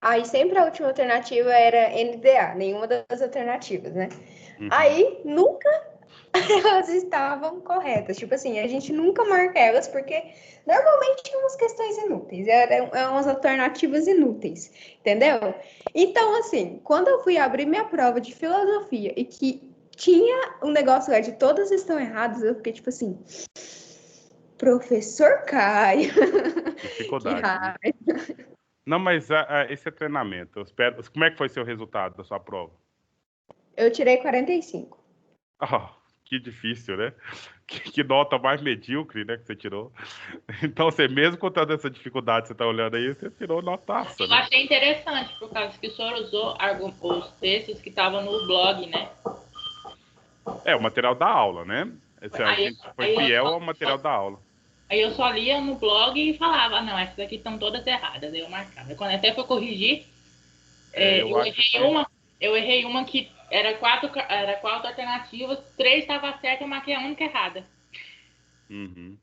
Aí sempre a última alternativa era NDA, nenhuma das alternativas, né? Uhum. Aí nunca elas estavam corretas. Tipo assim, a gente nunca marca elas, porque normalmente tinha umas questões inúteis, eram umas alternativas inúteis, entendeu? Então, assim, quando eu fui abrir minha prova de filosofia e que tinha um negócio lá de todas estão erradas, eu fiquei tipo assim, professor Caio, que Dificuldade, né? raiva. Não, mas esse é treinamento. Eu espero. Como é que foi seu resultado da sua prova? Eu tirei 45. Ah, que difícil, né? Que nota mais medíocre, né, que você tirou. Então, você mesmo com toda essa dificuldade que você está olhando aí, você tirou notaça, Eu né? achei interessante, por causa que o senhor usou os textos que estavam no blog, né? É, o material da aula, né? A Aí, gente foi aí, eu, fiel ao só, material da aula. aí eu só lia no blog e falava, não, essas aqui estão todas erradas. Aí eu marcava. Quando até foi corrigir, É, eu eu acho errei que. uma. Eu errei uma que era quatro alternativas, três estava certa, eu marquei a única errada. Uhum.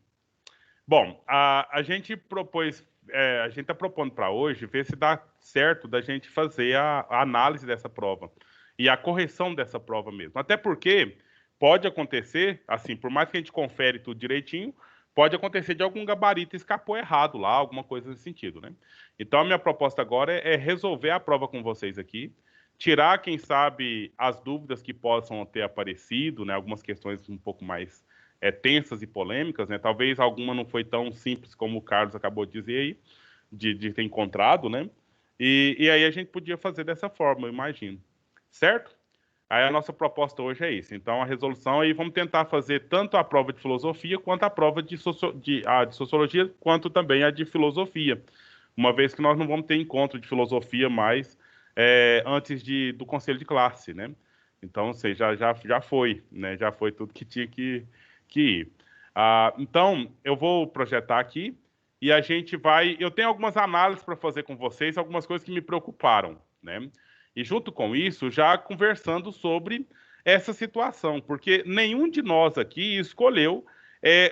Bom, a gente propôs, a gente está propondo para hoje ver se dá certo da gente fazer a análise dessa prova e a correção dessa prova mesmo. Até porque pode acontecer, assim, por mais que a gente confere tudo direitinho, pode acontecer de algum gabarito escapou errado lá, alguma coisa nesse sentido, né? Então a minha proposta agora é resolver a prova com vocês aqui, tirar, quem sabe, as dúvidas que possam ter aparecido, né? Algumas questões um pouco mais tensas e polêmicas, né? Talvez alguma não foi tão simples como o Carlos acabou de dizer aí, de ter encontrado, né? E aí a gente podia fazer dessa forma, eu imagino. Certo? Aí a nossa proposta hoje é isso. Então a resolução aí vamos tentar fazer tanto a prova de filosofia quanto a prova de sociologia, quanto também a de filosofia. Uma vez que nós não vamos ter encontro de filosofia mais antes do conselho de classe, né? Então, você já foi, né? Já foi tudo que tinha que ir. Então, eu vou projetar aqui e a gente vai. Eu tenho algumas análises para fazer com vocês, algumas coisas que me preocuparam, né? E junto com isso, já conversando sobre essa situação, porque nenhum de nós aqui escolheu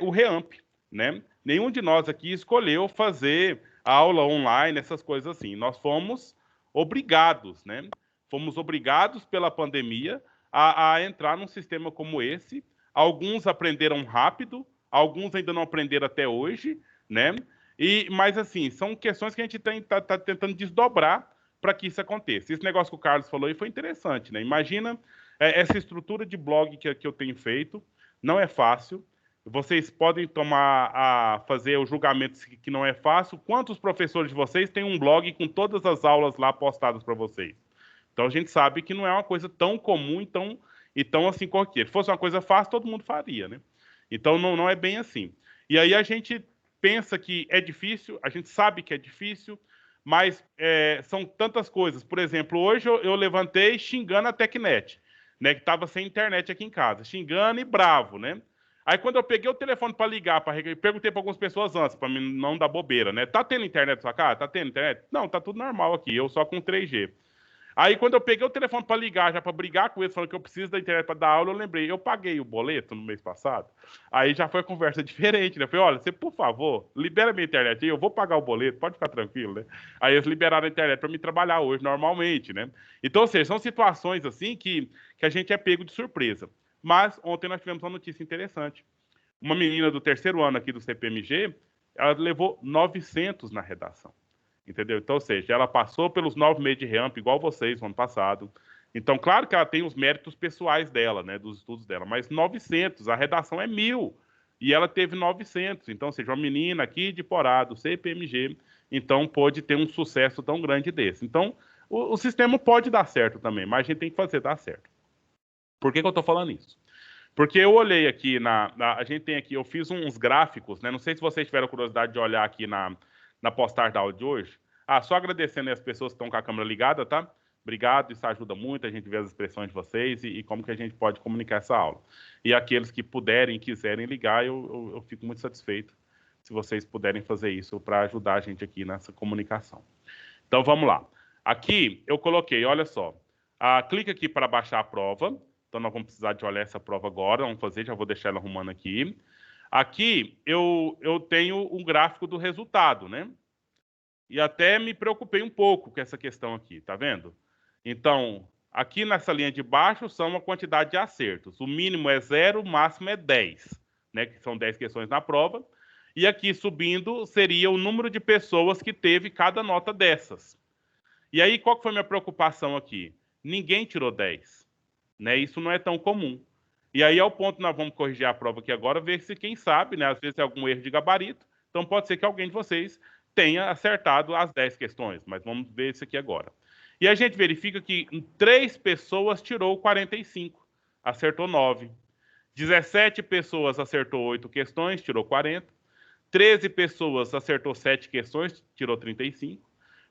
o REAMP, né? Nenhum de nós aqui escolheu fazer aula online, essas coisas assim. Nós fomos obrigados, né? Fomos obrigados pela pandemia a entrar num sistema como esse. Alguns aprenderam rápido, alguns ainda não aprenderam até hoje, né? Mas assim, são questões que a gente está tentando desdobrar para que isso aconteça. Esse negócio que o Carlos falou aí foi interessante, né? Imagina essa estrutura de blog que eu tenho feito, não é fácil. Vocês podem fazer o julgamento que não é fácil. Quantos professores de vocês têm um blog com todas as aulas lá postadas para vocês? Então a gente sabe que não é uma coisa tão comum e tão assim corriqueira. Se fosse uma coisa fácil, todo mundo faria, né? Então não é bem assim. E aí a gente pensa que é difícil, a gente sabe que é difícil, mas são tantas coisas. Por exemplo, hoje eu levantei xingando a Tecnet, né? Que estava sem internet aqui em casa, xingando e bravo, né? Aí quando eu peguei o telefone para ligar, perguntei para algumas pessoas antes, para mim não dar bobeira, né? Tá tendo internet na sua casa? Tá tendo internet? Não, tá tudo normal aqui, eu só com 3G. Aí, quando eu peguei o telefone para ligar, já para brigar com eles, falando que eu preciso da internet para dar aula, eu lembrei, eu paguei o boleto no mês passado. Aí já foi a conversa diferente, né? Eu falei, olha, você, por favor, libera minha internet aí, eu vou pagar o boleto, pode ficar tranquilo, né? Aí eles liberaram a internet para me trabalhar hoje, normalmente, né? Então, ou seja, são situações assim que a gente é pego de surpresa. Mas ontem nós tivemos uma notícia interessante. Uma menina do terceiro ano aqui do CPMG, ela levou 900 na redação. Entendeu? Então, ou seja, ela passou pelos 9 meses de ramp, igual vocês, no ano passado. Então, claro que ela tem os méritos pessoais dela, né, dos estudos dela, mas 900, a redação é 1.000, e ela teve 900. Então, ou seja, uma menina aqui de Porá, do CPMG, então pôde ter um sucesso tão grande desse. Então, o sistema pode dar certo também, mas a gente tem que fazer dar certo. Por que eu estou falando isso? Porque eu olhei aqui a gente tem aqui, eu fiz uns gráficos, né? Não sei se vocês tiveram curiosidade de olhar aqui na postagem da aula de hoje. Só agradecendo as pessoas que estão com a câmera ligada, tá? Obrigado, isso ajuda muito a gente ver as expressões de vocês e como que a gente pode comunicar essa aula. E aqueles que puderem e quiserem ligar, eu fico muito satisfeito se vocês puderem fazer isso para ajudar a gente aqui nessa comunicação. Então vamos lá. Aqui eu coloquei, olha só. Clica aqui para baixar a prova. Então nós vamos precisar de olhar essa prova agora. Vamos fazer, já vou deixar ela arrumando aqui. Aqui eu tenho um gráfico do resultado, né? e até me preocupei um pouco com essa questão aqui, tá vendo? Então, aqui nessa linha de baixo são a quantidade de acertos. O mínimo é 0, o máximo é 10, né? Que são 10 questões na prova. E aqui subindo seria o número de pessoas que teve cada nota dessas. E aí, qual que foi a minha preocupação aqui? Ninguém tirou 10, né? Isso não é tão comum. E aí é o ponto que nós vamos corrigir a prova aqui agora, ver se quem sabe, né? Às vezes é algum erro de gabarito. Então pode ser que alguém de vocês tenha acertado as 10 questões, mas vamos ver isso aqui agora. E a gente verifica que 3 pessoas tirou 45, acertou 9. 17 pessoas acertou 8 questões, tirou 40. 13 pessoas acertou 7 questões, tirou 35.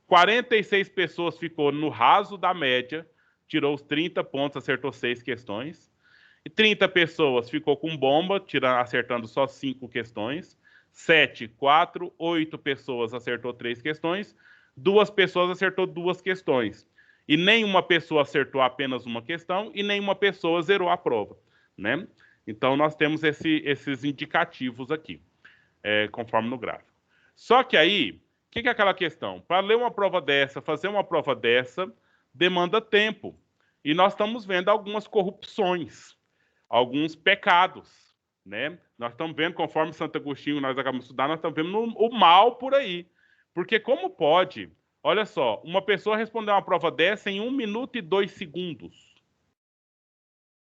46 pessoas ficou no raso da média, tirou os 30 pontos, acertou 6 questões. E 30 pessoas ficou com bomba, acertando só 5 questões. 7, 4, 8 pessoas acertou 3 questões. 2 pessoas acertou 2 questões. E nenhuma pessoa acertou apenas uma questão e nenhuma pessoa zerou a prova, né? Então, nós temos esses indicativos aqui, conforme no gráfico. Só que aí, o que é aquela questão? Para ler uma prova dessa, fazer uma prova dessa, demanda tempo. E nós estamos vendo algumas corrupções, alguns pecados, né? Nós estamos vendo, conforme Santo Agostinho nós acabamos de estudar, nós estamos vendo o mal por aí. Porque como pode, olha só, uma pessoa responder uma prova dessa em 1 minuto e 2 segundos?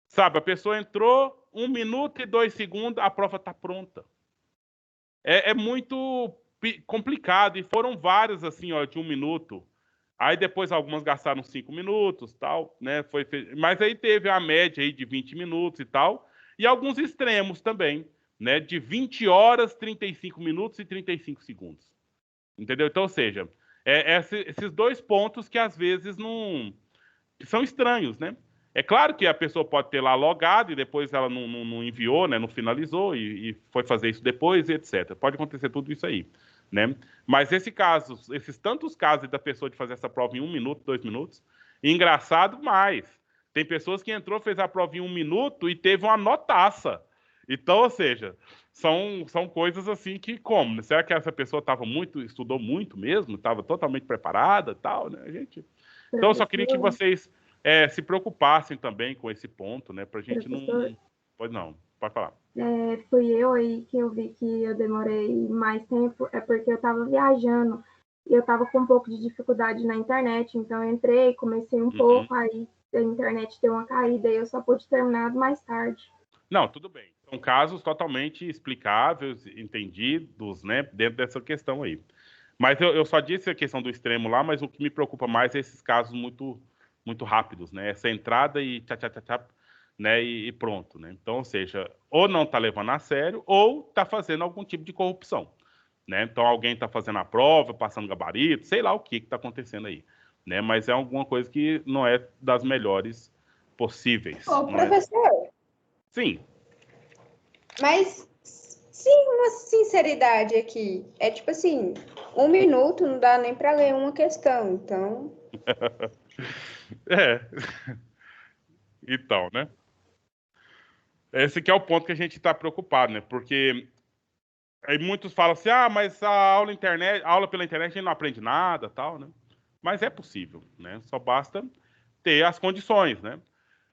Sabe, a pessoa entrou, 1 minuto e 2 segundos, a prova está pronta. É muito complicado, e foram várias assim, ó, de 1 minuto. Aí depois algumas gastaram 5 minutos, tal, né? Mas aí teve a média aí de 20 minutos e tal, e alguns extremos também, né? De 20 horas, 35 minutos e 35 segundos. Entendeu? Então, ou seja, esses 2 pontos que às vezes não que são estranhos, né? É claro que a pessoa pode ter lá logado e depois ela não enviou, né? Não finalizou e foi fazer isso depois, e etc. Pode acontecer tudo isso aí, né? Mas esses tantos casos da pessoa de fazer essa prova em 1 minuto, 2 minutos, engraçado mais. Tem pessoas que entrou, fez a prova em 1 minuto e teve uma notaça. Então, ou seja, são coisas assim que como? Será que essa pessoa estudou muito mesmo? Estava totalmente preparada, tal, né, gente? Então, eu só queria que vocês se preocupassem também com esse ponto, né? Pra gente não... Pode falar. Fui eu aí que eu vi que eu demorei mais tempo, é porque eu estava viajando e eu estava com um pouco de dificuldade na internet, então eu entrei, comecei um pouco, aí a internet deu uma caída e eu só pude terminar mais tarde. Não, tudo bem. São casos totalmente explicáveis, entendidos, né? Dentro dessa questão aí. Mas eu só disse a questão do extremo lá, mas o que me preocupa mais é esses casos muito rápidos, né? Essa entrada e tchá, né? E pronto, né? Então, ou seja, ou não está levando a sério, ou está fazendo algum tipo de corrupção, né? Então, alguém está fazendo a prova, passando gabarito, sei lá o que está acontecendo aí, né? Mas é alguma coisa que não é das melhores possíveis. Ô, professor. Sim. Mas, sim, uma sinceridade aqui. É tipo assim, 1 minuto não dá nem para ler uma questão, então... Então, né? Esse que é o ponto que a gente está preocupado, né? Porque aí muitos falam assim, mas a aula pela internet a gente não aprende nada, tal, né? Mas é possível, né? Só basta ter as condições, né?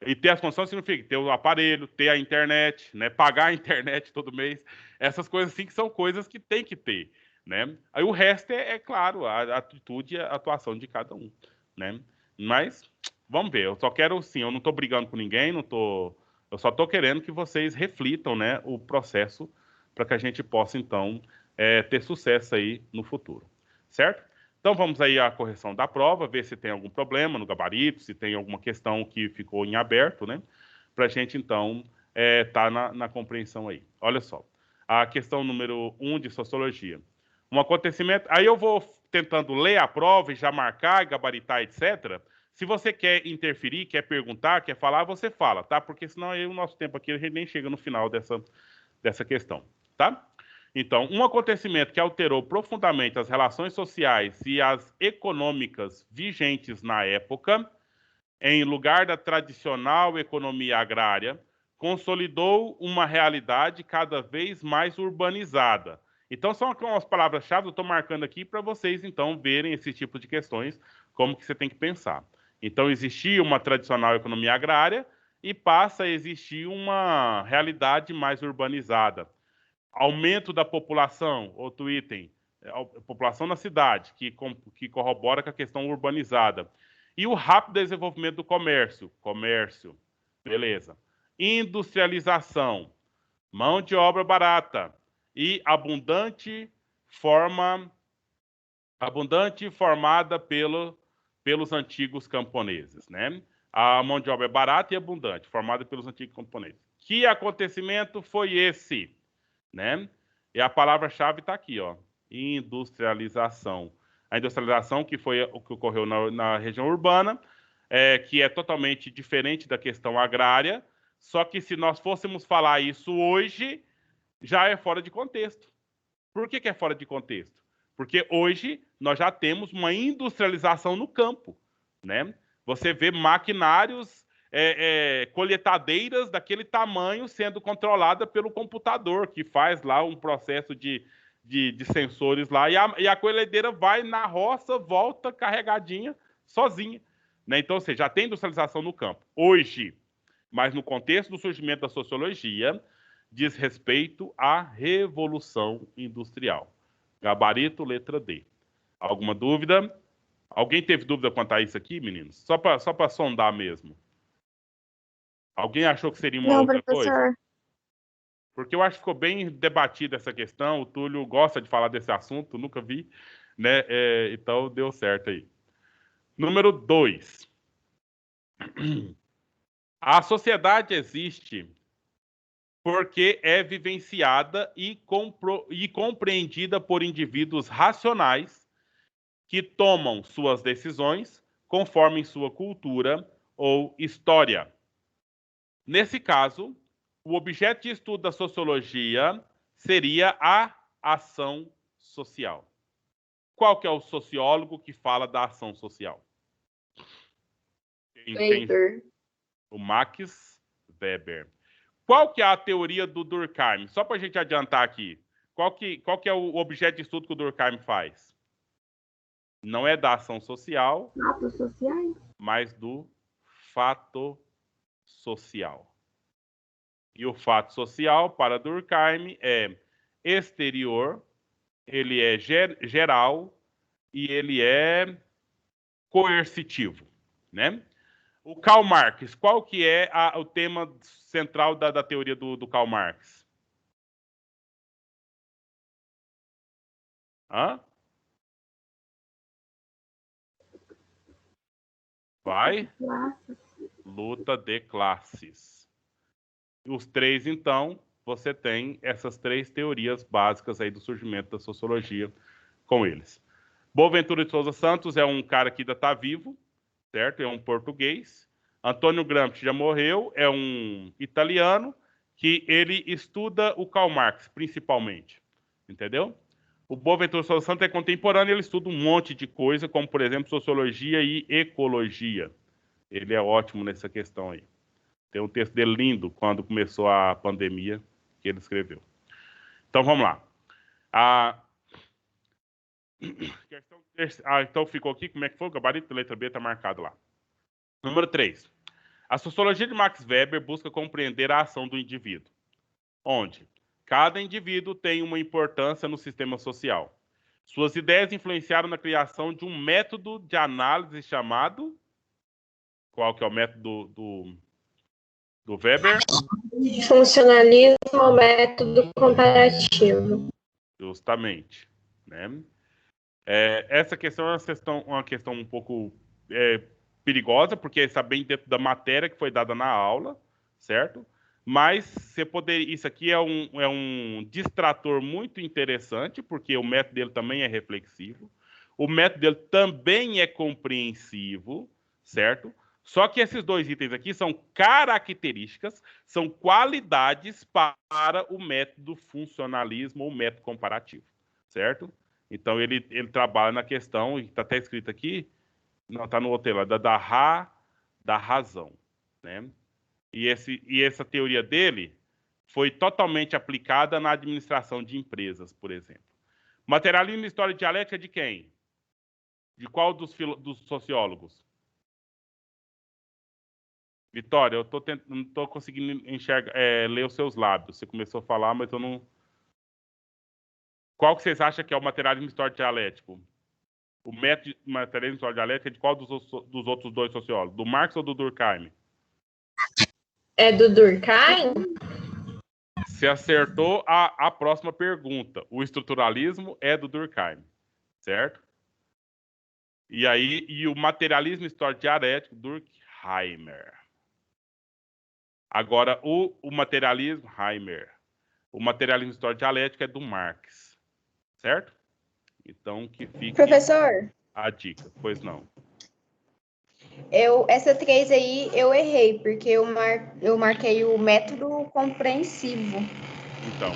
E ter as condições significa ter o aparelho, ter a internet, né? Pagar a internet todo mês. Essas coisas assim que são coisas que tem que ter, né? Aí o resto claro, a atitude e a atuação de cada um, né? Mas vamos ver. Eu só quero, sim, eu não estou brigando com ninguém, eu só estou querendo que vocês reflitam, né, o processo para que a gente possa, então, ter sucesso aí no futuro, certo? Então, vamos aí à correção da prova, ver se tem algum problema no gabarito, se tem alguma questão que ficou em aberto, né? Para a gente, então, tá na compreensão aí. Olha só, a questão número 1 de Sociologia. Um acontecimento... Aí eu vou tentando ler a prova e já marcar, gabaritar, etc. Se você quer interferir, quer perguntar, quer falar, você fala, tá? Porque senão aí o nosso tempo aqui, a gente nem chega no final dessa questão, tá? Então, um acontecimento que alterou profundamente as relações sociais e as econômicas vigentes na época, em lugar da tradicional economia agrária, consolidou uma realidade cada vez mais urbanizada Então, são as palavras-chave, eu estou marcando aqui para vocês, então, verem esse tipo de questões, como que você tem que pensar. Então, existia uma tradicional economia agrária e passa a existir uma realidade mais urbanizada. Aumento da população, outro item, a população na cidade, que corrobora com a questão urbanizada. E o rápido desenvolvimento do comércio, beleza. Industrialização, mão de obra barata e abundante formada pelos antigos camponeses, né? A mão de obra é barata e abundante, formada pelos antigos camponeses. Que acontecimento foi esse, né? E a palavra-chave está aqui, ó, industrialização. A industrialização que foi o que ocorreu na região urbana, que é totalmente diferente da questão agrária, só que se nós fôssemos falar isso hoje, já é fora de contexto. Por que é fora de contexto? Porque hoje nós já temos uma industrialização no campo, né? Você vê maquinários, colheitadeiras daquele tamanho sendo controlada pelo computador, que faz lá um processo de sensores lá, e a colheitadeira vai na roça, volta carregadinha, sozinha, né? Então, você já tem industrialização no campo. Hoje, mas no contexto do surgimento da sociologia, diz respeito à Revolução Industrial. Gabarito, letra D. Alguma dúvida? Alguém teve dúvida quanto a isso aqui, meninos? Só para sondar mesmo. Alguém achou que seria uma outra coisa? Porque eu acho que ficou bem debatida essa questão. O Túlio gosta de falar desse assunto, nunca vi, né? Então, deu certo aí. Número 2. A sociedade existe porque é vivenciada e compreendida por indivíduos racionais que tomam suas decisões conforme sua cultura ou história. Nesse caso, o objeto de estudo da sociologia seria a ação social. Qual que é o sociólogo que fala da ação social? Weber. O Max Weber. Qual que é a teoria do Durkheim? Só para a gente adiantar aqui. Qual que é o objeto de estudo que o Durkheim faz? Não é da ação social, Fatos sociais, mas do fato social. E o fato social, para Durkheim, é exterior, ele é geral e ele é coercitivo, né? O Karl Marx, qual que é o tema central da teoria do Karl Marx? Hã? Vai? Luta de classes. E os três, então, você tem essas três teorias básicas aí do surgimento da sociologia com eles. Boaventura de Souza Santos é um cara que ainda está vivo, certo? É um português. Antônio Gramsci já morreu, é um italiano que ele estuda o Karl Marx, principalmente. Entendeu? O Boaventura de Souza Santos é contemporâneo, ele estuda um monte de coisa, como, por exemplo, sociologia e ecologia. Ele é ótimo nessa questão aí. Tem um texto dele lindo, quando começou a pandemia, que ele escreveu. Então, vamos lá. Então, ficou aqui, como é que foi? O gabarito, letra B, está marcado lá. Número 3. A sociologia de Max Weber busca compreender a ação do indivíduo, onde cada indivíduo tem uma importância no sistema social. Suas ideias influenciaram na criação de um método de análise chamado... Qual que é o método do Weber? Funcionalismo, método comparativo. Justamente, né? Essa questão é uma questão um pouco perigosa, porque está bem dentro da matéria que foi dada na aula, certo? Mas isso aqui é um distrator muito interessante, porque o método dele também é reflexivo, o método dele também é compreensivo, certo? Só que esses dois itens aqui são características, são qualidades para o método funcionalismo ou método comparativo, certo? Então, ele trabalha na questão, está até escrito aqui, não, está no outro lá, da razão, né? E essa teoria dele foi totalmente aplicada na administração de empresas, por exemplo. Materialismo e história dialética é de quem? De qual dos sociólogos? Vitória, eu não estou conseguindo ler os seus lábios. Você começou a falar, mas eu não... Qual que vocês acham que é o materialismo histórico dialético? O método de materialismo histórico dialético é de qual dos outros dois sociólogos? Do Marx ou do Durkheim? É do Durkheim? Você acertou a próxima pergunta. O estruturalismo é do Durkheim, certo? E o materialismo histórico dialético, Durkheimer. Agora, o materialismo, Heimer. O materialismo histórico dialético é do Marx, certo? Então, que fique Professor, a dica. Pois não. essa 3 aí eu errei, porque eu marquei o método compreensivo. Então,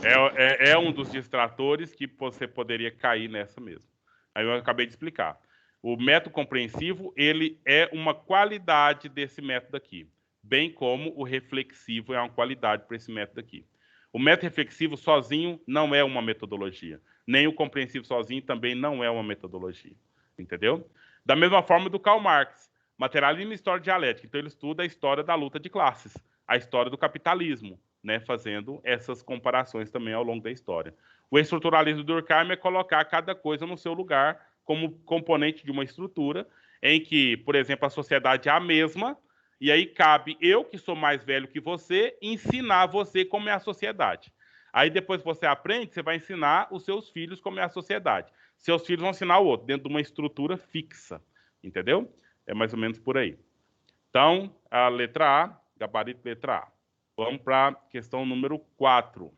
é um dos distratores que você poderia cair nessa mesmo. Aí eu acabei de explicar. O método compreensivo, ele é uma qualidade desse método aqui, bem como o reflexivo é uma qualidade para esse método aqui. O método reflexivo sozinho não é uma metodologia, nem o compreensivo sozinho também não é uma metodologia, entendeu? Da mesma forma do Karl Marx, materialismo e história dialética. Então ele estuda a história da luta de classes, a história do capitalismo, né, fazendo essas comparações também ao longo da história. O estruturalismo do Durkheim é colocar cada coisa no seu lugar como componente de uma estrutura em que, por exemplo, a sociedade é a mesma, e aí cabe eu, que sou mais velho que você, ensinar você como é a sociedade. Aí depois que você aprende, você vai ensinar os seus filhos como é a sociedade. Seus filhos vão ensinar o outro, dentro de uma estrutura fixa. Entendeu? É mais ou menos por aí. Então, a letra A, gabarito letra A. Vamos para a questão número 4.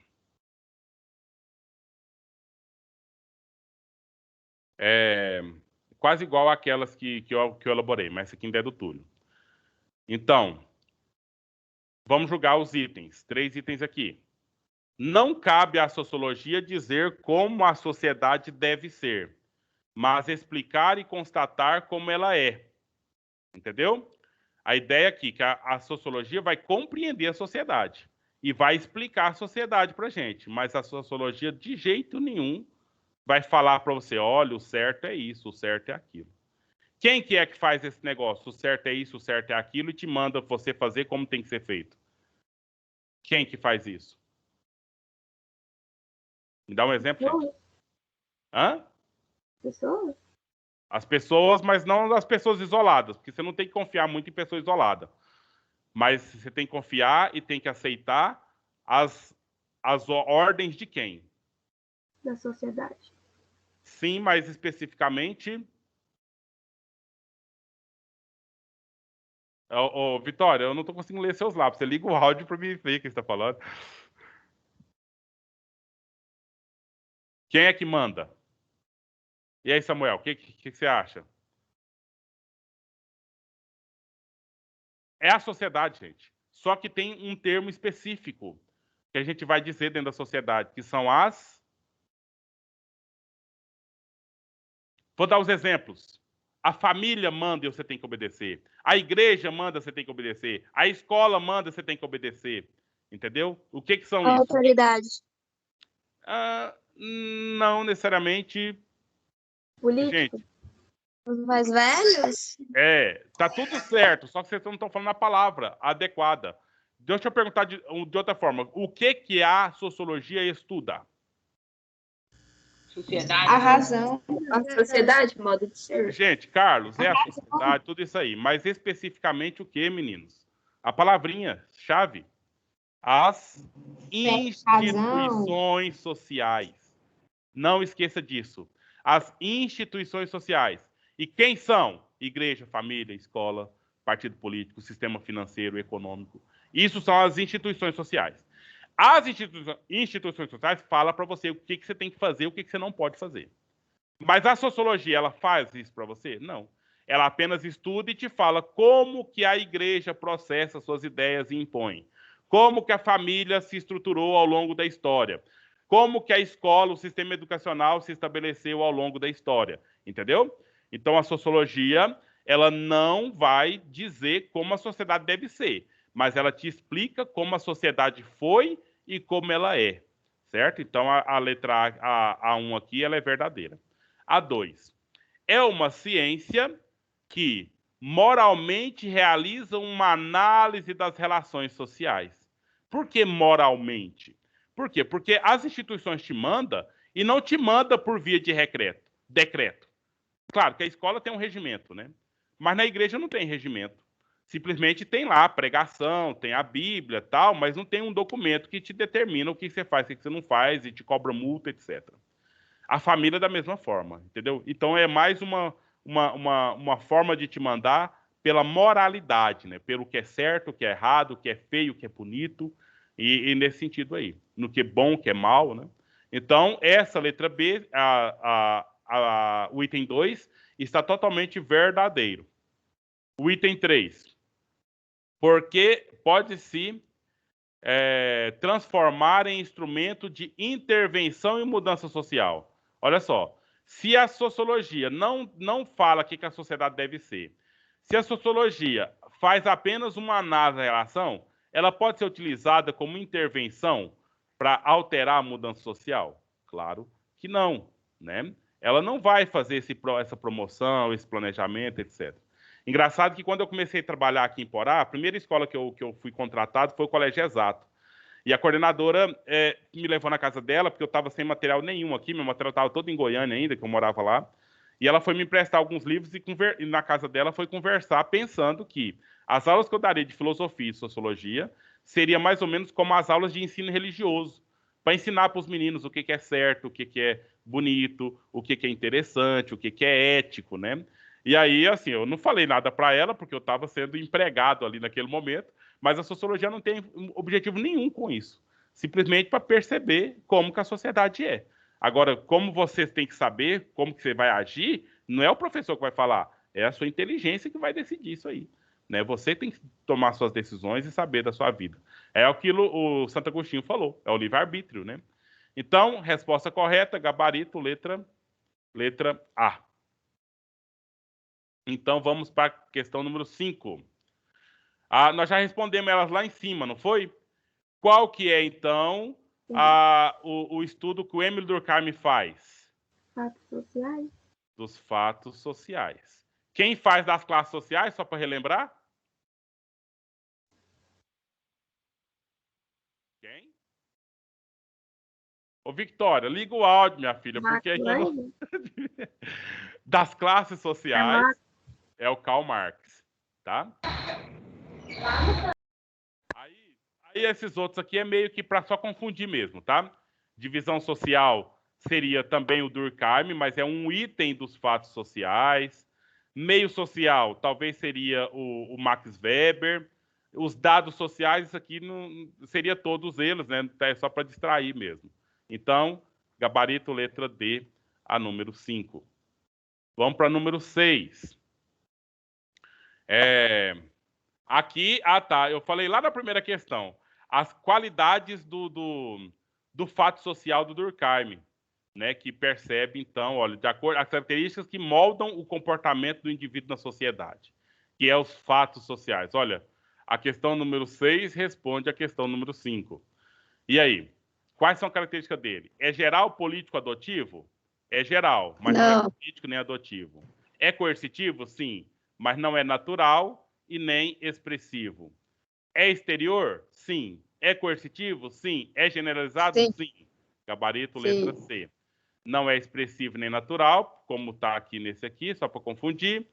Quase igual àquelas que eu elaborei, mas essa aqui ainda é do Túlio. Então, vamos julgar os itens. 3 itens aqui. Não cabe à sociologia dizer como a sociedade deve ser, mas explicar e constatar como ela é. Entendeu? A ideia aqui é que a sociologia vai compreender a sociedade e vai explicar a sociedade para a gente, mas a sociologia de jeito nenhum vai falar para você, olha, o certo é isso, o certo é aquilo. Quem que é que faz esse negócio? O certo é isso, o certo é aquilo e te manda você fazer como tem que ser feito? Quem que faz isso? Me dá um exemplo, gente. Hã? Pessoas? As pessoas, mas não as pessoas isoladas, porque você não tem que confiar muito em pessoa isolada. Mas você tem que confiar e tem que aceitar as ordens de quem? Da sociedade. Sim, mas especificamente... Vitória, eu não estou conseguindo ler seus lábios. Você liga o áudio para me ver o que você está falando. Quem é que manda? E aí, Samuel, o que você acha? É a sociedade, gente. Só que tem um termo específico que a gente vai dizer dentro da sociedade, que são as... Vou dar os exemplos. A família manda e você tem que obedecer. A igreja manda, você tem que obedecer. A escola manda, você tem que obedecer. Entendeu? O que são A isso? autoridade. Não necessariamente. Político. Gente, Os mais velhos? tá tudo certo, só que vocês não estão falando a palavra adequada. Deixa eu perguntar de outra forma. O que a sociologia estuda? Sociedade. A razão. A sociedade, modo de ser. Gente, Carlos, é a sociedade, tudo isso aí. Mas especificamente o que, meninos? A palavrinha chave. As instituições sociais. Não esqueça disso. As instituições sociais. E quem são? Igreja, família, escola, partido político, sistema financeiro, econômico. Isso são as instituições sociais. As instituições sociais falam para você o que você tem que fazer, o que você não pode fazer. Mas a sociologia, ela faz isso para você? Não. Ela apenas estuda e te fala como que a igreja processa suas ideias e impõe. Como que a família se estruturou ao longo da história. Como que a escola, o sistema educacional se estabeleceu ao longo da história. Entendeu? Então, a sociologia, ela não vai dizer como a sociedade deve ser, mas ela te explica como a sociedade foi e como ela é, certo? Então, a letra A1 aqui, ela é verdadeira. A2, é uma ciência que moralmente realiza uma análise das relações sociais. Por que moralmente? Por quê? Porque as instituições te mandam e não te manda por via de decreto. Claro que a escola tem um regimento, né? Mas na igreja não tem regimento. Simplesmente tem lá a pregação, tem a Bíblia, tal, mas não tem um documento que te determina o que você faz, o que você não faz e te cobra multa, etc. A família da mesma forma, entendeu? Então é mais uma forma de te mandar pela moralidade, né? Pelo que é certo, o que é errado, o que é feio, o que é bonito, e nesse sentido aí, no que é bom, o que é mal, né? Então, essa letra B, o item 2, está totalmente verdadeiro. O item 3, porque pode-se transformar em instrumento de intervenção e mudança social. Olha só, se a sociologia não fala o que a sociedade deve ser, se a sociologia faz apenas uma análise da relação, ela pode ser utilizada como intervenção para alterar a mudança social? Claro que não, né? Ela não vai fazer essa promoção, esse planejamento, etc. Engraçado que quando eu comecei a trabalhar aqui em Porá, a primeira escola que eu fui contratado foi o Colégio Exato. E a coordenadora me levou na casa dela, porque eu estava sem material nenhum aqui, meu material estava todo em Goiânia ainda, que eu morava lá. E ela foi me emprestar alguns livros e na casa dela foi conversar, pensando que as aulas que eu daria de filosofia e sociologia seria mais ou menos como as aulas de ensino religioso, para ensinar para os meninos o que é certo, o que é bonito, o que é interessante, o que é ético, né? E aí, assim, eu não falei nada para ela, porque eu estava sendo empregado ali naquele momento, mas a sociologia não tem objetivo nenhum com isso. Simplesmente para perceber como que a sociedade é. Agora, como você tem que saber como que você vai agir, não é o professor que vai falar, é a sua inteligência que vai decidir isso aí. Né? Você tem que tomar suas decisões e saber da sua vida. É aquilo o Santo Agostinho falou, é o livre-arbítrio, né? Então, resposta correta, gabarito, letra A. Então, vamos para a questão número 5. Nós já respondemos elas lá em cima, não foi? Qual que é, então, o estudo que o Émile Durkheim faz? Fatos sociais. Dos fatos sociais. Quem faz das classes sociais, só para relembrar? Quem? Ô, Victória, liga o áudio, minha filha, porque aí eu não... Das classes sociais é o Karl Marx, tá? Aí esses outros aqui é meio que para só confundir mesmo, tá? Divisão social seria também o Durkheim, mas é um item dos fatos sociais. Meio social talvez seria o Max Weber. Os dados sociais, isso aqui não seria todos eles, né? É só para distrair mesmo. Então, gabarito letra D, a número 5. Vamos para número 6. Aqui, tá, eu falei lá na primeira questão, as qualidades do fato social do Durkheim, né, que percebe, então, olha, de acordo as características que moldam o comportamento do indivíduo na sociedade, que é os fatos sociais. Olha, a questão número 6 responde à questão número 5. E aí, quais são as características dele? É geral, político, adotivo? É geral, mas não é político nem adotivo. É coercitivo? Sim, mas não é natural e nem expressivo. É exterior? Sim. É coercitivo? Sim. É generalizado? Sim. Gabarito, letra C. Não é expressivo nem natural, como está aqui nesse aqui, só para confundir.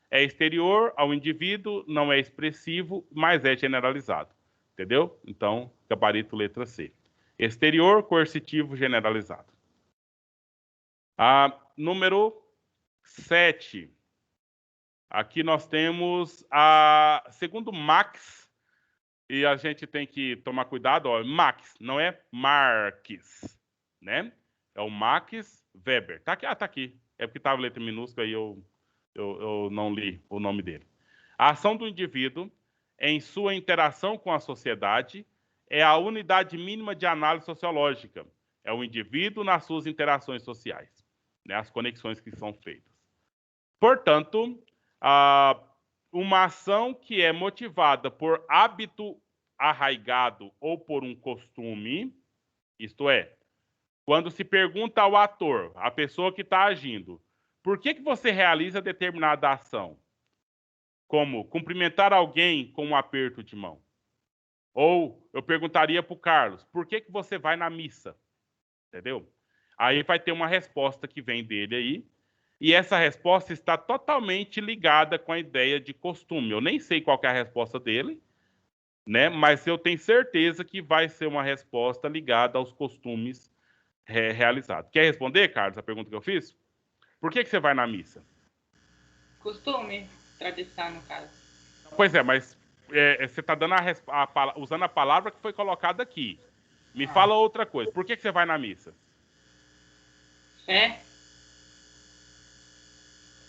É exterior ao indivíduo, não é expressivo, mas é generalizado. Entendeu? Então, gabarito, letra C. Exterior, coercitivo, generalizado. Número 7. Aqui nós temos segundo Max, e a gente tem que tomar cuidado, ó, Max, não é Marx, né? É o Max Weber. Tá aqui, tá aqui. É porque estava letra minúscula e eu não li o nome dele. A ação do indivíduo em sua interação com a sociedade é a unidade mínima de análise sociológica. É o indivíduo nas suas interações sociais, né? As conexões que são feitas. Portanto, uma ação que é motivada por hábito arraigado ou por um costume, isto é, quando se pergunta ao ator, a pessoa que está agindo, por que você realiza determinada ação? Como cumprimentar alguém com um aperto de mão. Ou eu perguntaria para o Carlos, por que você vai na missa? Entendeu? Aí vai ter uma resposta que vem dele aí, e essa resposta está totalmente ligada com a ideia de costume. Eu nem sei qual que é a resposta dele, né? Mas eu tenho certeza que vai ser uma resposta ligada aos costumes realizados. Quer responder, Carlos, a pergunta que eu fiz? Por que você vai na missa? Costume, tradição, no caso. Pois é, mas você está dando usando a palavra que foi colocada aqui. Me fala outra coisa. Por que você vai na missa? Fé?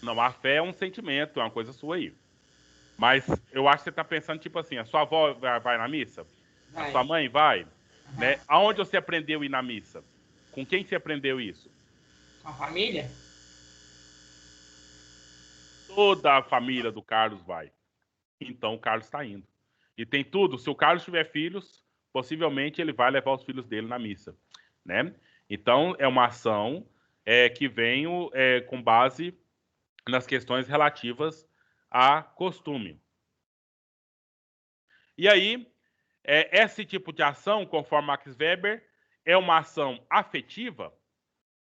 Não, a fé é um sentimento, é uma coisa sua aí. Mas eu acho que você está pensando, tipo assim, a sua avó vai na missa? Vai. A sua mãe vai? Né? Aonde você aprendeu a ir na missa? Com quem você aprendeu isso? Com a família? Toda a família do Carlos vai. Então o Carlos está indo. E tem tudo. Se o Carlos tiver filhos, possivelmente ele vai levar os filhos dele na missa. Né? Então é uma ação que vem com base nas questões relativas a costume. E aí, esse tipo de ação, conforme Max Weber, é uma ação afetiva,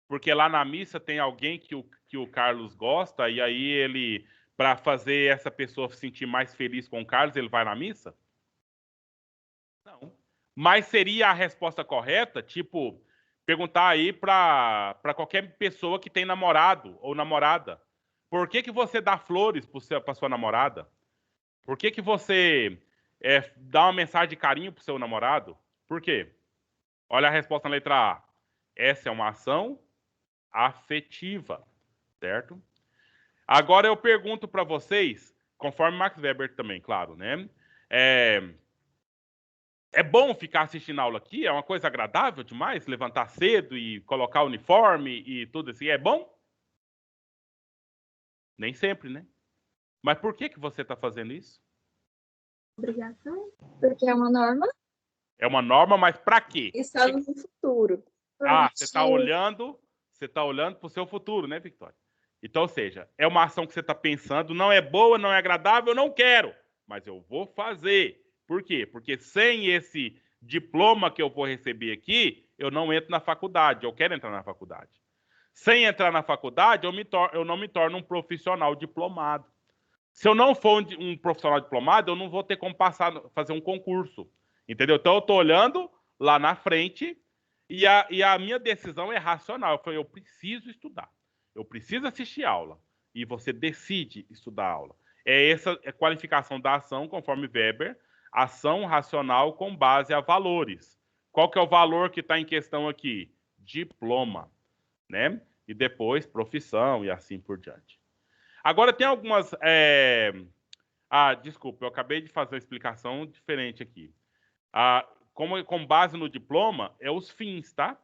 porque lá na missa tem alguém que o Carlos gosta, e aí ele, para fazer essa pessoa se sentir mais feliz com o Carlos, ele vai na missa? Não. Mas seria a resposta correta, tipo, perguntar aí para qualquer pessoa que tem namorado ou namorada, por que você dá flores para sua namorada? Por que você dá uma mensagem de carinho para o seu namorado? Por quê? Olha a resposta na letra A. Essa é uma ação afetiva, certo? Agora eu pergunto para vocês, conforme Max Weber também, claro, né? É bom ficar assistindo aula aqui? É uma coisa agradável demais? Levantar cedo e colocar o uniforme e tudo assim, é bom? Nem sempre, né? Mas por que você está fazendo isso? Obrigação? Porque é uma norma. É uma norma, mas para quê? Está no futuro. Você está olhando para o seu futuro, né, Victoria? Então, ou seja, é uma ação que você está pensando, não é boa, não é agradável, eu não quero, mas eu vou fazer. Por quê? Porque sem esse diploma que eu vou receber aqui, eu não entro na faculdade, eu quero entrar na faculdade. Sem entrar na faculdade, eu não me torno um profissional diplomado. Se eu não for um profissional diplomado, eu não vou ter como fazer um concurso. Entendeu? Então, eu estou olhando lá na frente e a minha decisão é racional. Eu falei, eu preciso estudar. Eu preciso assistir aula. E você decide estudar a aula. Essa qualificação da ação, conforme Weber, ação racional com base a valores. Qual que é o valor que está em questão aqui? Diploma, né? E depois profissão e assim por diante. Agora tem algumas... desculpa, eu acabei de fazer uma explicação diferente aqui. Com base no diploma, é os fins, tá?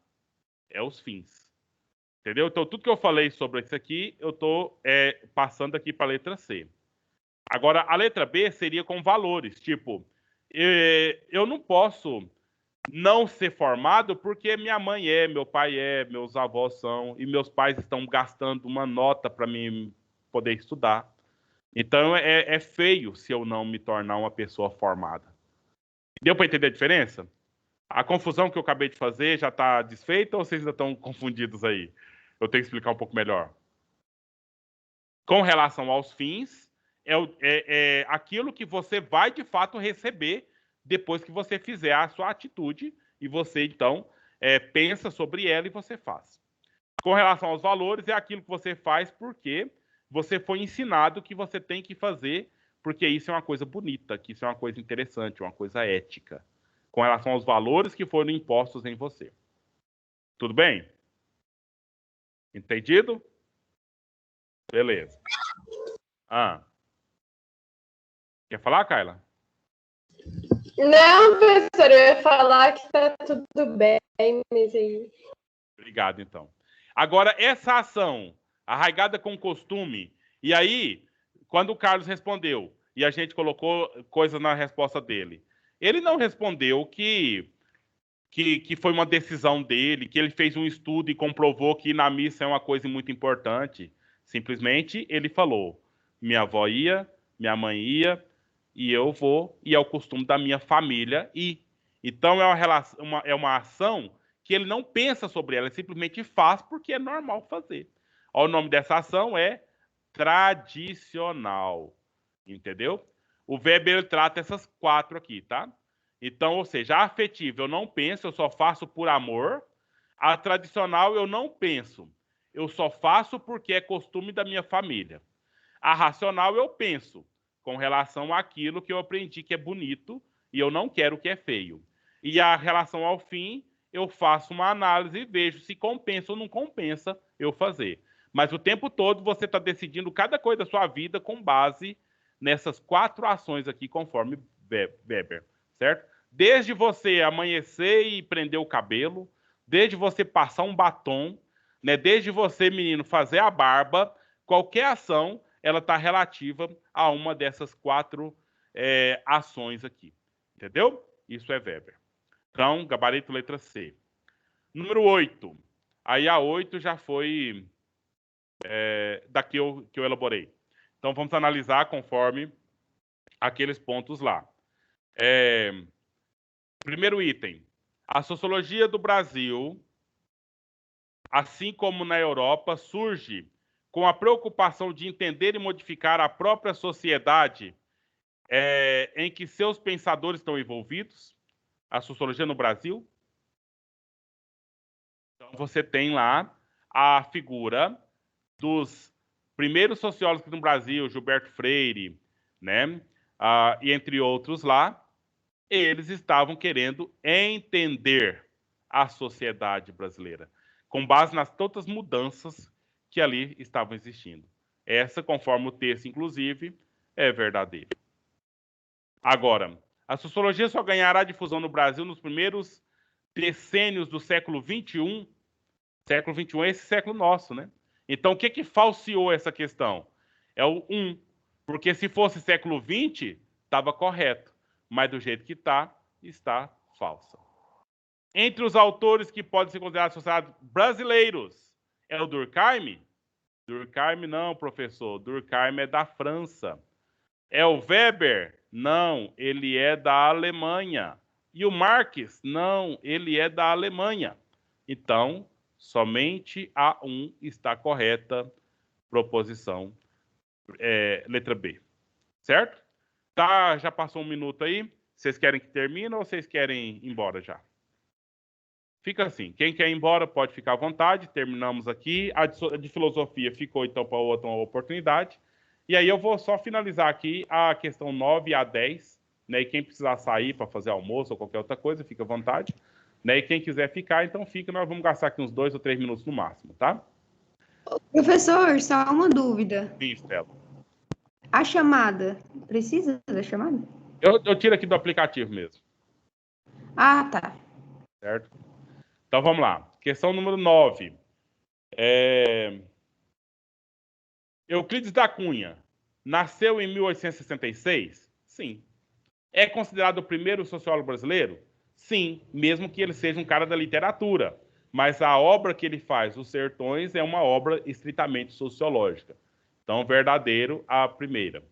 É os fins. Entendeu? Então, tudo que eu falei sobre isso aqui, eu estou passando aqui para a letra C. Agora, a letra B seria com valores. Tipo, eu não posso não ser formado porque minha mãe meu pai meus avós são, e meus pais estão gastando uma nota para mim poder estudar. Então, é feio se eu não me tornar uma pessoa formada. Deu para entender a diferença? A confusão que eu acabei de fazer já está desfeita ou vocês ainda estão confundidos aí? Eu tenho que explicar um pouco melhor. Com relação aos fins, é aquilo que você vai de fato receber depois que você fizer a sua atitude e você, então, pensa sobre ela e você faz. Com relação aos valores, é aquilo que você faz porque você foi ensinado que você tem que fazer, porque isso é uma coisa bonita, que isso é uma coisa interessante, uma coisa ética. Com relação aos valores que foram impostos em você. Tudo bem? Entendido? Beleza. Quer falar, Kayla? Não, professor, eu ia falar que tá tudo bem, mas aí... Obrigado, então. Agora, essa ação, arraigada com costume, e aí, quando o Carlos respondeu, e a gente colocou coisas na resposta dele. Ele não respondeu que foi uma decisão dele, que ele fez um estudo e comprovou que ir na missa é uma coisa muito importante. Simplesmente ele falou: minha avó ia, minha mãe ia, e eu vou, e é o costume da minha família ir. Então é uma ação que ele não pensa sobre ela, ele simplesmente faz porque é normal fazer. O nome dessa ação é tradicional. Entendeu? O Weber trata essas 4 aqui, tá? Então, ou seja, a afetiva eu não penso, eu só faço por amor. A tradicional eu não penso, eu só faço porque é costume da minha família. A racional eu penso com relação àquilo que eu aprendi que é bonito e eu não quero que é feio. E a relação ao fim, eu faço uma análise e vejo se compensa ou não compensa eu fazer. Mas o tempo todo você está decidindo cada coisa da sua vida com base nessas 4 ações aqui, conforme Weber, certo? Desde você amanhecer e prender o cabelo, desde você passar um batom, né? Desde você, menino, fazer a barba, qualquer ação, ela está relativa a uma dessas 4 ações aqui. Entendeu? Isso é Weber. Então, gabarito letra C. Número 8. Aí a 8 já foi da que eu elaborei. Então, vamos analisar conforme aqueles pontos lá. Primeiro item. A sociologia do Brasil, assim como na Europa, surge com a preocupação de entender e modificar a própria sociedade em que seus pensadores estão envolvidos. A sociologia no Brasil. Então, você tem lá a figura dos primeiros sociólogos no Brasil, Gilberto Freire, né? E entre outros lá, eles estavam querendo entender a sociedade brasileira, com base nas tantas mudanças que ali estavam existindo. Essa, conforme o texto, inclusive, é verdadeira. Agora, a sociologia só ganhará difusão no Brasil nos primeiros decênios do século XXI. Século XXI é esse século nosso, né? Então, o que falseou essa questão? É o 1. Porque se fosse século XX, estava correto. Mas do jeito que está falsa. Entre os autores que podem ser considerados sociedades brasileiros, é o Durkheim? Durkheim não, professor. Durkheim é da França. É o Weber? Não, ele é da Alemanha. E o Marx? Não, ele é da Alemanha. Então, somente a 1 está correta, proposição letra B. Certo? Tá, já passou 1 minuto aí. Vocês querem que termine ou vocês querem ir embora já? Fica assim. Quem quer ir embora pode ficar à vontade. Terminamos aqui. A de filosofia ficou então para outra oportunidade. E aí eu vou só finalizar aqui a questão 9 a 10. Né? E quem precisar sair para fazer almoço ou qualquer outra coisa, fica à vontade. Né? E quem quiser ficar, então fica. Nós vamos gastar aqui uns 2 ou 3 minutos no máximo, tá? Professor, só uma dúvida. Sim, Estela. A chamada, precisa da chamada? Eu tiro aqui do aplicativo mesmo. Ah, tá. Certo? Então vamos lá. Questão número 9. Euclides da Cunha nasceu em 1866? Sim. É considerado o primeiro sociólogo brasileiro? Sim, mesmo que ele seja um cara da literatura. Mas a obra que ele faz, Os Sertões, é uma obra estritamente sociológica. Então, verdadeiro, a primeira.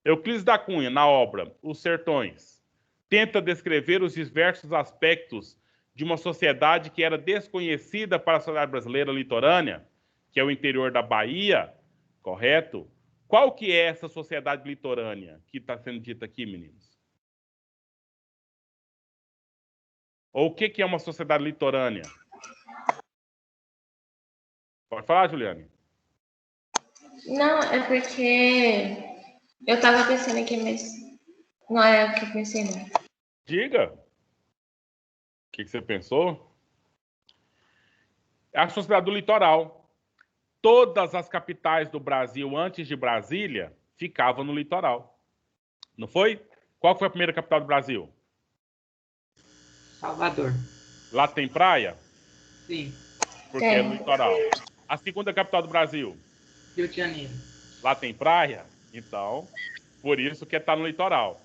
Euclides da Cunha, na obra Os Sertões, tenta descrever os diversos aspectos de uma sociedade que era desconhecida para a sociedade brasileira litorânea, que é o interior da Bahia, correto? Qual que é essa sociedade litorânea que está sendo dita aqui, meninos? Ou o que é uma sociedade litorânea? Pode falar, Juliane. Não, é porque eu tava pensando aqui, mas não é o que eu pensei, não. Diga. O que você pensou? É a sociedade do litoral. Todas as capitais do Brasil, antes de Brasília, ficavam no litoral. Não foi? Qual foi a primeira capital do Brasil? Salvador. Lá tem praia? Sim. Porque é no litoral. A segunda capital do Brasil? Rio de Janeiro. Lá tem praia? Então, Por isso que está no litoral.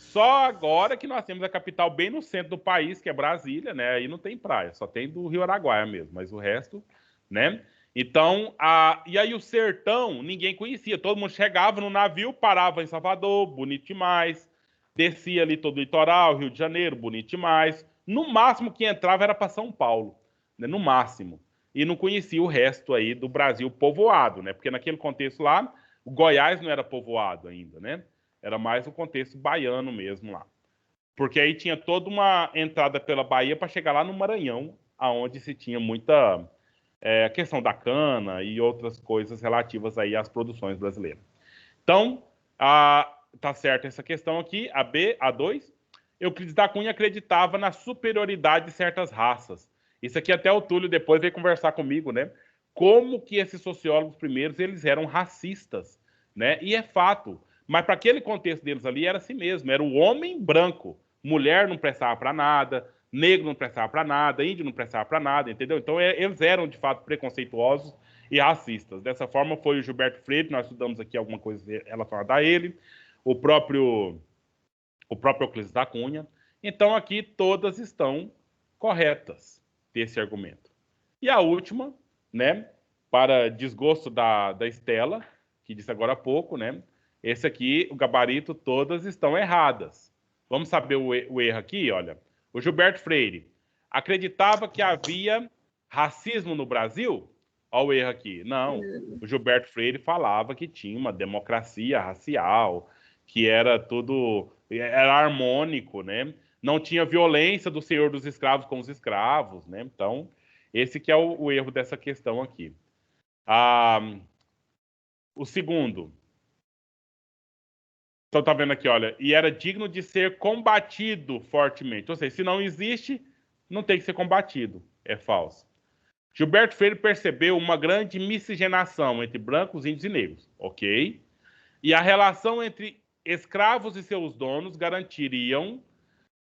Só agora que nós temos a capital bem no centro do país, que é Brasília, né? Aí não tem praia, só tem do Rio Araguaia mesmo, mas o resto, né? Então, e aí o sertão, ninguém conhecia. Todo mundo chegava no navio, parava em Salvador, bonito demais. Descia ali todo o litoral, Rio de Janeiro, bonito demais. No máximo que entrava era para São Paulo, né? No máximo. E não conhecia o resto aí do Brasil povoado, né? Porque naquele contexto lá, o Goiás não era povoado ainda, né? Era mais o contexto baiano mesmo lá. Porque aí tinha toda uma entrada pela Bahia para chegar lá no Maranhão, aonde se tinha muita questão da cana e outras coisas relativas aí às produções brasileiras. Então, tá certo essa questão aqui, A2. Euclides da Cunha acreditava na superioridade de certas raças. Isso aqui até o Túlio depois veio conversar comigo, né? Como que esses sociólogos primeiros, eles eram racistas, né? E é fato. Mas para aquele contexto deles ali era assim mesmo, era o homem branco. Mulher não prestava para nada, negro não prestava para nada, índio não prestava para nada, entendeu? Então eles eram de fato preconceituosos e racistas. Dessa forma foi o Gilberto Freire, nós estudamos aqui alguma coisa relacionada a ele, o próprio Euclides da Cunha. Então aqui todas estão corretas desse argumento. E a última, né, para desgosto da Estela, que disse agora há pouco, né, esse aqui, o gabarito, todas estão erradas. Vamos saber o erro aqui, olha. O Gilberto Freire acreditava que havia racismo no Brasil? Olha o erro aqui. Não. O Gilberto Freire falava que tinha uma democracia racial, que era tudo... era harmônico, né? Não tinha violência do senhor dos escravos com os escravos, né? Então, esse que é o erro dessa questão aqui. O segundo... Então tá vendo aqui, olha, e era digno de ser combatido fortemente. Ou seja, se não existe, não tem que ser combatido. É falso. Gilberto Freire percebeu uma grande miscigenação entre brancos, índios e negros. Ok. E a relação entre escravos e seus donos garantiriam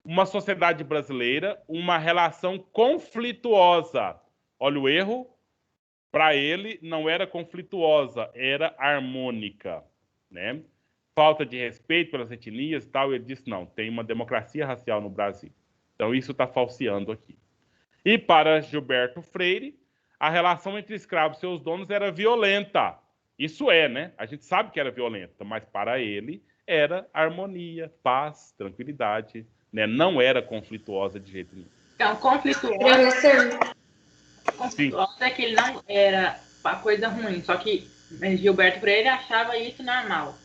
uma sociedade brasileira, uma relação conflituosa. Olha o erro. Para ele, não era conflituosa, era harmônica, né? Falta de respeito pelas etnias e tal, ele disse, não, tem uma democracia racial no Brasil. Então, isso está falseando aqui. E para Gilberto Freire, a relação entre escravos e seus donos era violenta. Isso é, né? A gente sabe que era violenta, mas para ele era harmonia, paz, tranquilidade, né? Não era conflituosa de jeito nenhum. Então, conflituosa é que ele não era uma coisa ruim, só que Gilberto Freire achava isso normal.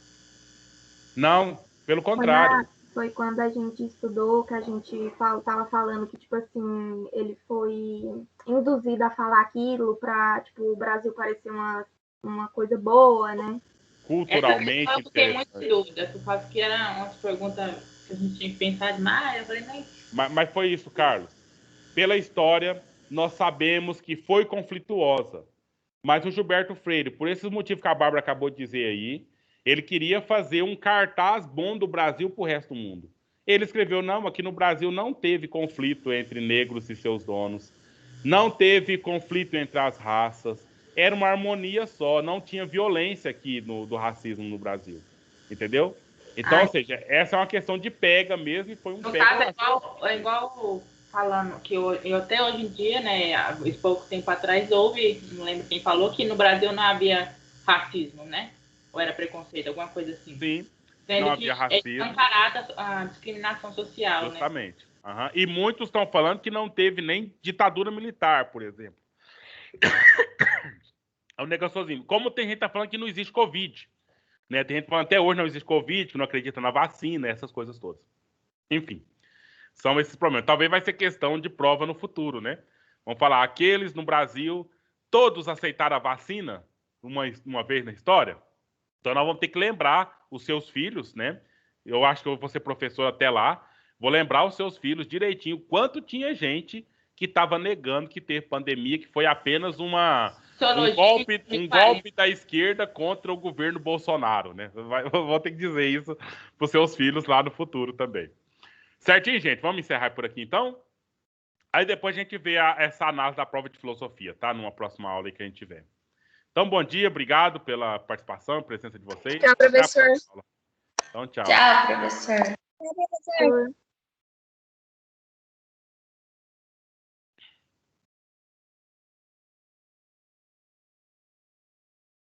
Não, pelo contrário. Foi quando a gente estudou, que a gente estava falando que, tipo assim, ele foi induzido a falar aquilo para, tipo, o Brasil parecer uma coisa boa, né? Culturalmente eu fiquei muito em dúvida, por causa que era uma pergunta que a gente tinha que pensar demais, eu falei, mas foi isso, Carlos. Pela história, nós sabemos que foi conflituosa. Mas o Gilberto Freire, por esses motivos que a Bárbara acabou de dizer aí, ele queria fazer um cartaz bom do Brasil para o resto do mundo. Ele escreveu, não, aqui no Brasil não teve conflito entre negros e seus donos, não teve conflito entre as raças, era uma harmonia só, não tinha violência aqui do racismo no Brasil, entendeu? Então, ou seja, essa é uma questão de pega mesmo, e foi um pega... caso, é igual falando que eu até hoje em dia, né, há pouco tempo atrás, houve, não lembro quem falou, que no Brasil não havia racismo, né? Ou era preconceito, alguma coisa assim. Sim, sendo não havia racismo. É encarada a discriminação social, justamente. Né? Uhum. E muitos estão falando que não teve nem ditadura militar, por exemplo. É um negacionismo. Como tem gente que está falando que não existe Covid. Né? Tem gente falando até hoje não existe Covid, que não acredita na vacina, essas coisas todas. Enfim, são esses problemas. Talvez vai ser questão de prova no futuro, né? Vamos falar, aqueles no Brasil, todos aceitaram a vacina uma vez na história? Então, nós vamos ter que lembrar os seus filhos, né? Eu acho que eu vou ser professor até lá. Vou lembrar os seus filhos direitinho quanto tinha gente que estava negando que teve pandemia, que foi apenas um golpe da esquerda contra o governo Bolsonaro, né? Vou ter que dizer isso para os seus filhos lá no futuro também. Certinho, gente? Vamos encerrar por aqui, então? Aí depois a gente vê essa análise da prova de filosofia, tá? Numa próxima aula aí que a gente tiver. Então, bom dia, obrigado pela participação, presença de vocês. Tchau, professor. Então, tchau. Tchau, professor. Professor.